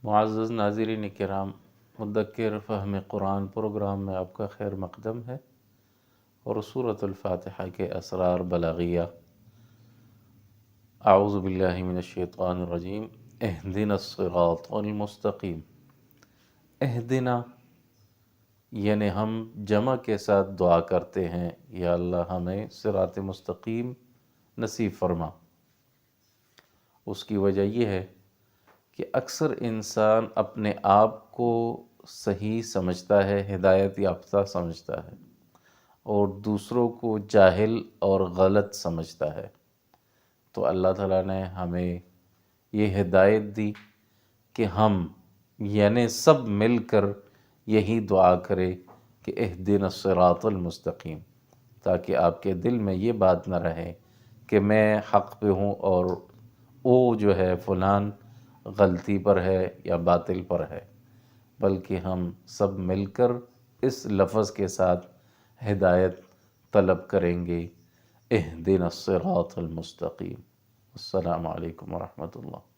معزز ناظرین کرام، مدکر فہم قرآن پروگرام میں آپ کا خیر مقدم ہے، اور سورۃ الفاتحہ کے اسرار بلاغیہ۔ اعوذ باللہ من الشیطان الرجیم۔ اہدنا الصراط المستقیم۔ اہدنا یعنی ہم جمع کے ساتھ دعا کرتے ہیں، یا اللہ ہمیں صراط مستقیم نصیب فرما۔ اس کی وجہ یہ ہے کہ اکثر انسان اپنے آپ کو صحیح سمجھتا ہے، ہدایت یافتہ سمجھتا ہے، اور دوسروں کو جاہل اور غلط سمجھتا ہے۔ تو اللہ تعالیٰ نے ہمیں یہ ہدایت دی کہ ہم یعنی سب مل کر یہی دعا کرے کہ اہدنا الصراط المستقیم، تاکہ آپ کے دل میں یہ بات نہ رہے کہ میں حق پہ ہوں اور وہ جو ہے فلان غلطی پر ہے یا باطل پر ہے، بلکہ ہم سب مل کر اس لفظ کے ساتھ ہدایت طلب کریں گے، اہدنا الصراط المستقیم۔ السلام علیکم ورحمۃ اللہ۔